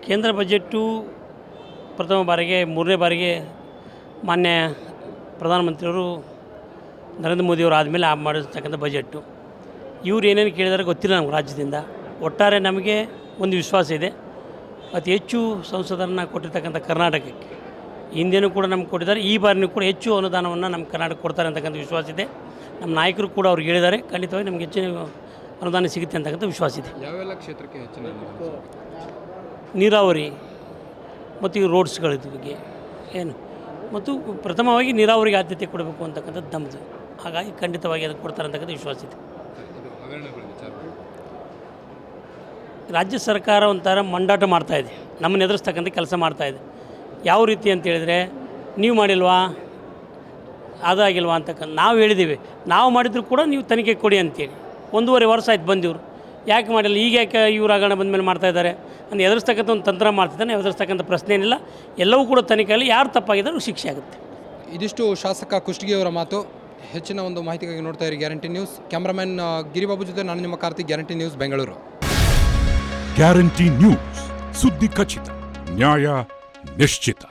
ಕೇಂದ್ರ ಬಜೆಟ್ಟು ಪ್ರಥಮ ಬಾರಿಗೆ 3ನೇ ಬಾರಿಗೆ ಮಾನ್ಯ ಪ್ರಧಾನಮಂತ್ರಿಯವರು ನರೇಂದ್ರ ಮೋದಿಯವರು ಆದಮೇಲೆ ಮಾಡಿರ್ತಕ್ಕಂಥ ಬಜೆಟ್ಟು. ಇವ್ರು ಏನೇನು ಕೇಳಿದಾರೆ ಗೊತ್ತಿಲ್ಲ ನಮ್ಗೆ ರಾಜ್ಯದಿಂದ. ಒಟ್ಟಾರೆ ನಮಗೆ ಒಂದು ವಿಶ್ವಾಸ ಇದೆ, ಅತಿ ಹೆಚ್ಚು ಸಂಸದರನ್ನು ಕೊಟ್ಟಿರ್ತಕ್ಕಂಥ ಕರ್ನಾಟಕಕ್ಕೆ ಹಿಂದೆನೂ ಕೂಡ ನಮ್ಗೆ ಕೊಟ್ಟಿದ್ದಾರೆ, ಈ ಬಾರಿನೂ ಕೂಡ ಹೆಚ್ಚು ಅನುದಾನವನ್ನು ನಮ್ಮ ಕರ್ನಾಟಕ ಕೊಡ್ತಾರೆ ಅಂತಕ್ಕಂಥ ವಿಶ್ವಾಸ ಇದೆ. ನಮ್ಮ ನಾಯಕರು ಕೂಡ ಅವ್ರಿಗೆ ಹೇಳಿದ್ದಾರೆ, ಖಂಡಿತವಾಗಿ ನಮ್ಗೆ ಹೆಚ್ಚಿನ ಅನುದಾನ ಸಿಗುತ್ತೆ ಅಂತಕ್ಕಂಥ ವಿಶ್ವಾಸ ಇದೆ. ಯಾವೆಲ್ಲ ಕ್ಷೇತ್ರಕ್ಕೆ ಹೆಚ್ಚಿನ ನೀರಾವರಿ ಮತ್ತು ಈ ರೋಡ್ಸ್ಗಳ ಬಗ್ಗೆ ಏನು ಮತ್ತು ಪ್ರಥಮವಾಗಿ ನೀರಾವರಿಗೆ ಆದ್ಯತೆ ಕೊಡಬೇಕು ಅಂತಕ್ಕಂಥದ್ದು ನಮ್ಮದು. ಹಾಗಾಗಿ ಖಂಡಿತವಾಗಿ ಅದಕ್ಕೆ ಕೊಡ್ತಾರೆ ಅಂತಕ್ಕಂಥ ವಿಶ್ವಾಸ ಇದೆ. ರಾಜ್ಯ ಸರ್ಕಾರ ಒಂಥರ ಮಂಡಾಟ ಮಾಡ್ತಾಯಿದೆ, ನಮ್ಮನ್ನು ಎದುರಿಸ್ತಕ್ಕಂಥ ಕೆಲಸ ಮಾಡ್ತಾಯಿದೆ. ಯಾವ ರೀತಿ ಅಂತ ಹೇಳಿದರೆ, ನೀವು ಮಾಡಿಲ್ವಾ, ಅದಾಗಿಲ್ವಾ ಅಂತಕ್ಕಂಥ ನಾವು ಹೇಳಿದ್ದೀವಿ. ನಾವು ಮಾಡಿದ್ರು ಕೂಡ ನೀವು ತನಿಖೆ ಕೊಡಿ ಅಂತೇಳಿ 1.5 ವರ್ಷ ಆಯ್ತು ಬಂದಿವರು, ಯಾಕೆ ಮಾಡಿಲ್ಲ, ಈಗ ಯಾಕೆ ಇವ್ರು ಆಗಣ ಬಂದ ಮೇಲೆ ಮಾಡ್ತಾಯಿದ್ದಾರೆ ಅಂದರೆ ಎದುರಿಸ್ತಕ್ಕಂಥ ಒಂದು ತಂತ್ರ ಮಾಡ್ತಿದ್ದಾನೆ. ಎದುರಿಸ್ತಕ್ಕಂಥ ಪ್ರಶ್ನೆ ಏನಿಲ್ಲ, ಎಲ್ಲವೂ ಕೂಡ ತನಿಖೆಯಲ್ಲಿ ಯಾರು ತಪ್ಪಾಗಿದ್ದರೂ ಶಿಕ್ಷೆ ಆಗುತ್ತೆ. ಇದಿಷ್ಟು ಶಾಸಕ ಕುಷ್ಟಗಿಯವರ ಮಾತು. ಹೆಚ್ಚಿನ ಒಂದು ಮಾಹಿತಿಗಾಗಿ ನೋಡ್ತಾ ಇರಿ ಗ್ಯಾರಂಟಿ ನ್ಯೂಸ್. ಕ್ಯಾಮ್ರಾಮನ್ ಗಿರಿಬಾಬು ಜೊತೆ ನಾನು ನಿಮ್ಮ Karthik, guarantee news Bengaluru. Guarantee news, ಸುದ್ದಿ ಖಚಿತ, ನ್ಯಾಯ ನಿಶ್ಚಿತ.